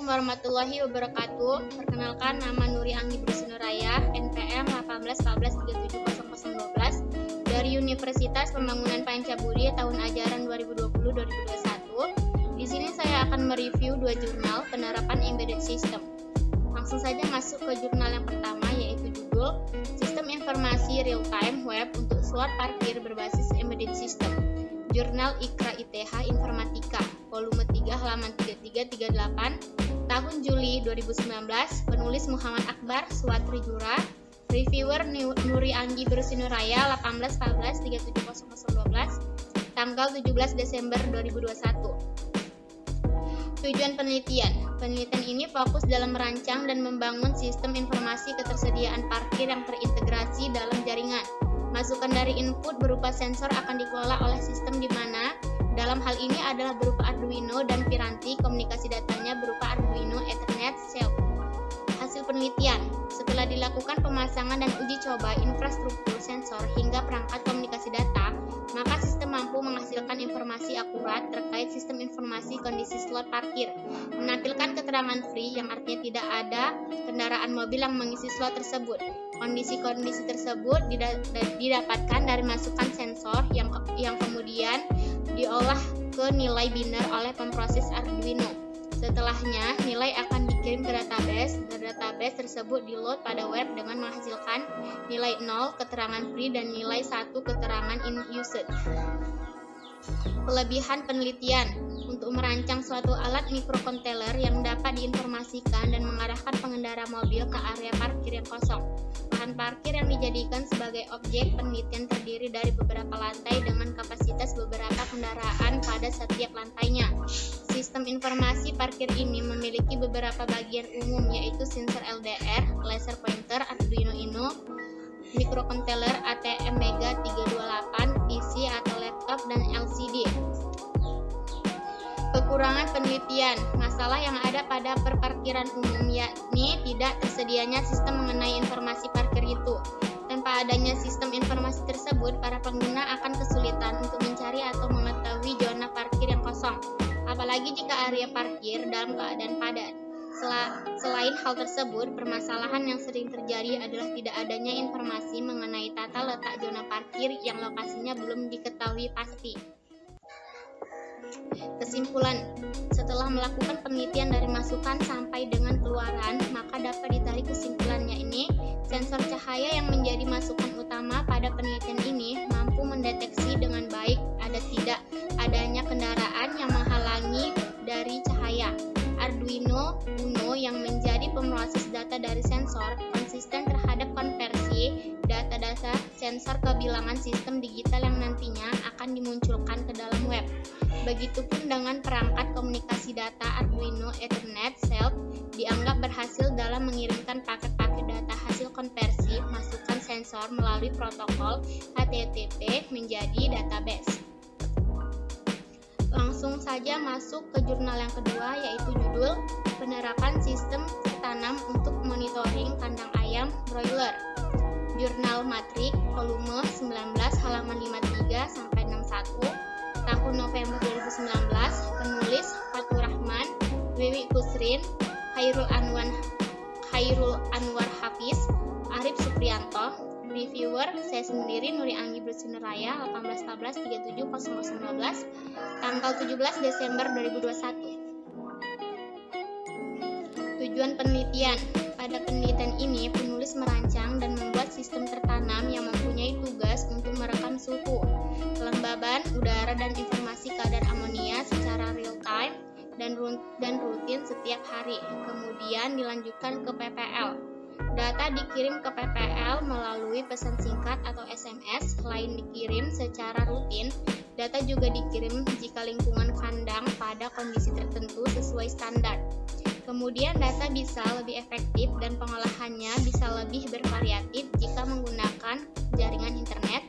warahmatullahi wabarakatuh. Perkenalkan, nama Nuri Anggi Brusinuraya, NPM 1814370012 dari Universitas Pembangunan Pancaburi tahun ajaran 2020-2021. Di sini saya akan mereview dua jurnal penerapan embedded system. Langsung saja masuk ke jurnal yang pertama, yaitu judul Sistem Informasi Real Time Web untuk Slot Parkir Berbasis Embedded System. Jurnal IKRA ITH Informatika, volume 3 halaman 3338, tahun Juli 2019, penulis Muhammad Akbar Suwatrijura, reviewer Nuri Anggi Brusinuraya 1814370012, tanggal 17 Desember 2021. Tujuan penelitian. Penelitian ini fokus dalam merancang dan membangun sistem informasi ketersediaan parkir yang terintegrasi dalam jaringan. Masukan dari input berupa sensor akan dikelola oleh sistem di mana dalam hal ini adalah berupa Arduino dan piranti komunikasi datanya berupa Arduino Ethernet Cell. Hasil penelitian, setelah dilakukan pemasangan dan uji coba infrastruktur sensor hingga perangkat komunikasi data, maka sistem mampu menghasilkan informasi akurat terkait sistem informasi kondisi slot parkir, menampilkan keterangan free yang artinya tidak ada kendaraan mobil yang mengisi slot tersebut. Kondisi-kondisi tersebut didapatkan dari masukan sensor yang kemudian diolah ke nilai biner oleh pemproses Arduino. Setelahnya, nilai akan dikirim ke database, dan database tersebut di-load pada web dengan menghasilkan nilai 0 keterangan free dan nilai 1 keterangan in usage. Kelebihan penelitian untuk merancang suatu alat microcontroller yang dapat diinformasikan dan mengarahkan pengendara mobil ke area parkir yang kosong. Lahan parkir yang dijadikan sebagai objek penelitian terdiri dari beberapa lantai dengan kapasitas beberapa kendaraan pada setiap lantainya. Sistem informasi parkir ini memiliki beberapa bagian umum, yaitu sensor LDR, laser pointer, Arduino Uno, microcontroller ATM Mega 328, PC atau laptop, dan LCD. Kekurangan penelitian. Masalah yang ada pada perparkiran umum yakni tidak tersedianya sistem mengenai informasi parkir itu. Tanpa adanya sistem informasi tersebut, para pengguna akan kesulitan untuk mencari atau mengetahui zona parkir yang kosong, apalagi jika area parkir dalam keadaan padat. Selain hal tersebut, permasalahan yang sering terjadi adalah tidak adanya informasi mengenai tata letak zona parkir yang lokasinya belum diketahui pasti. Kesimpulan, setelah melakukan penelitian dari masukan sampai dengan keluaran, maka dapat ditarik kesimpulannya ini, sensor cahaya yang menjadi masukan utama pada penelitian ini mampu mendeteksi dengan baik ada tidak adanya kendaraan yang menghalangi dari cahaya. Arduino Uno yang menjadi pemroses data dari sensor konsisten terhadap konversi data-data sensor ke bilangan sistem digital yang nantinya akan dimunculkan ke dalam web. Begitupun dengan perangkat komunikasi data Arduino Ethernet Cell dianggap berhasil dalam mengirimkan paket-paket data hasil konversi masukan sensor melalui protokol HTTP menjadi database. Langsung saja masuk ke jurnal yang kedua, yaitu judul Penerapan Sistem Tanam untuk Monitoring Kandang Ayam Broiler. Jurnal Matrik, volume 19 halaman 53-61, tahun November 2019, penulis Fatur Rahman, Wiwi Kusrin, Khairul Anwar Hafiz, Arif Supriyanto, reviewer saya sendiri Nuri Anggi Brusinuraya 1814370012, tanggal 17 Desember 2021. Tujuan penelitian. Pada penelitian ini, penulis merancang dan membuat sistem tertanam yang mempunyai tugas untuk merekam suhu, kelembaban udara dan informasi kadar amonia secara real time dan rutin setiap hari. Kemudian dilanjutkan ke PPL. Data dikirim ke PPL melalui pesan singkat atau SMS. Selain dikirim secara rutin, data juga dikirim jika lingkungan kandang pada kondisi tertentu sesuai standar. Kemudian data bisa lebih efektif dan pengolahannya bisa lebih bervariatif jika menggunakan jaringan internet,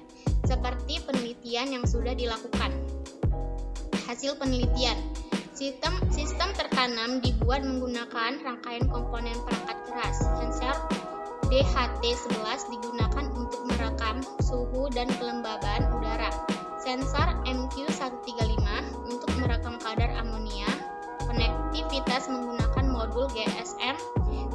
seperti penelitian yang sudah dilakukan. Hasil penelitian. Sistem tertanam dibuat menggunakan rangkaian komponen perangkat keras. Sensor DHT11 digunakan untuk merekam suhu dan kelembaban udara. Sensor MQ135 untuk merekam kadar amonia. Konektivitas menggunakan modul modul GSM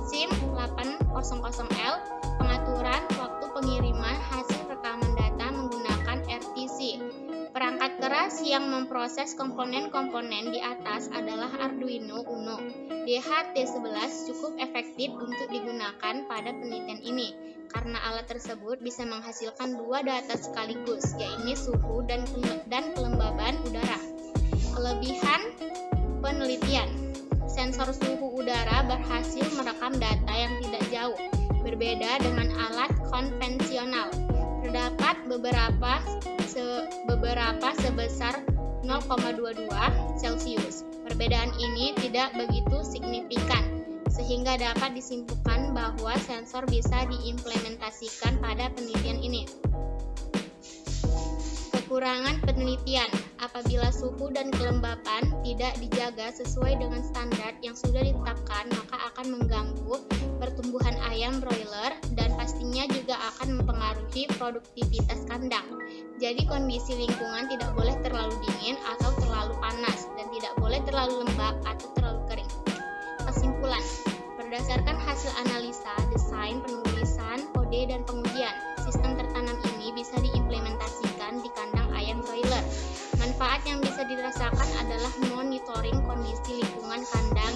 SIM 800L, pengaturan waktu pengiriman hasil rekaman data menggunakan RTC. Perangkat keras yang memproses komponen-komponen di atas adalah Arduino Uno. DHT11 cukup efektif untuk digunakan pada penelitian ini, karena alat tersebut bisa menghasilkan dua data sekaligus, yaitu suhu dan kelembaban udara. Kelebihan penelitian: sensor suhu udara berhasil merekam data yang tidak jauh, berbeda dengan alat konvensional. Terdapat beberapa sebesar 0,22 Celcius. Perbedaan ini tidak begitu signifikan, sehingga dapat disimpulkan bahwa sensor bisa diimplementasikan pada penelitian ini. Kekurangan penelitian: apabila suhu dan kelembapan tidak dijaga sesuai dengan standar yang sudah ditetapkan, maka akan mengganggu pertumbuhan ayam broiler dan pastinya juga akan mempengaruhi produktivitas kandang. Jadi kondisi lingkungan tidak boleh terlalu dingin atau terlalu panas, dan tidak boleh terlalu lembab atau terlalu kering. Kesimpulan: berdasarkan hasil analisa, desain, penulisan, kode, dan pengujian, sistem tertanam ini bisa diimplementasikan di kandang ayam broiler. Manfaat yang bisa dirasakan adalah monitoring kondisi lingkungan kandang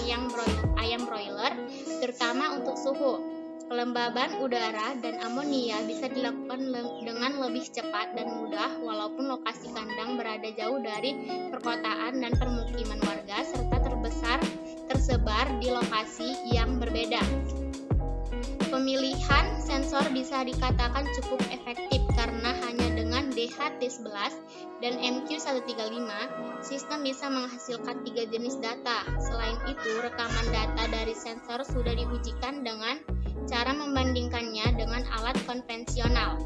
ayam broiler, terutama untuk suhu, kelembaban udara, dan amonia bisa dilakukan dengan lebih cepat dan mudah walaupun lokasi kandang berada jauh dari perkotaan dan permukiman warga serta tersebar di lokasi yang berbeda. Pemilihan sensor bisa dikatakan cukup efektif karena hanya dengan DHT11 dan MQ135, sistem bisa menghasilkan 3 jenis data. Selain itu, rekaman data dari sensor sudah diujikan dengan cara membandingkannya dengan alat konvensional.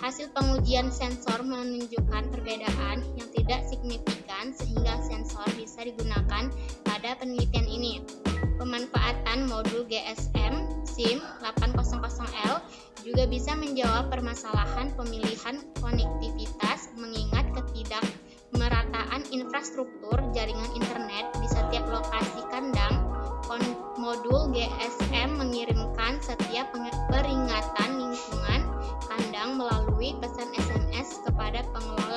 Hasil pengujian sensor menunjukkan perbedaan yang tidak signifikan sehingga sensor bisa digunakan pada penelitian ini. Pemanfaatan modul GSM SIM 800L juga bisa menjawab permasalahan pemilihan konektivitas mengingat ketidakmerataan infrastruktur jaringan internet di setiap lokasi kandang. Modul GSM mengirimkan setiap peringatan lingkungan kandang melalui pesan SMS kepada pengelola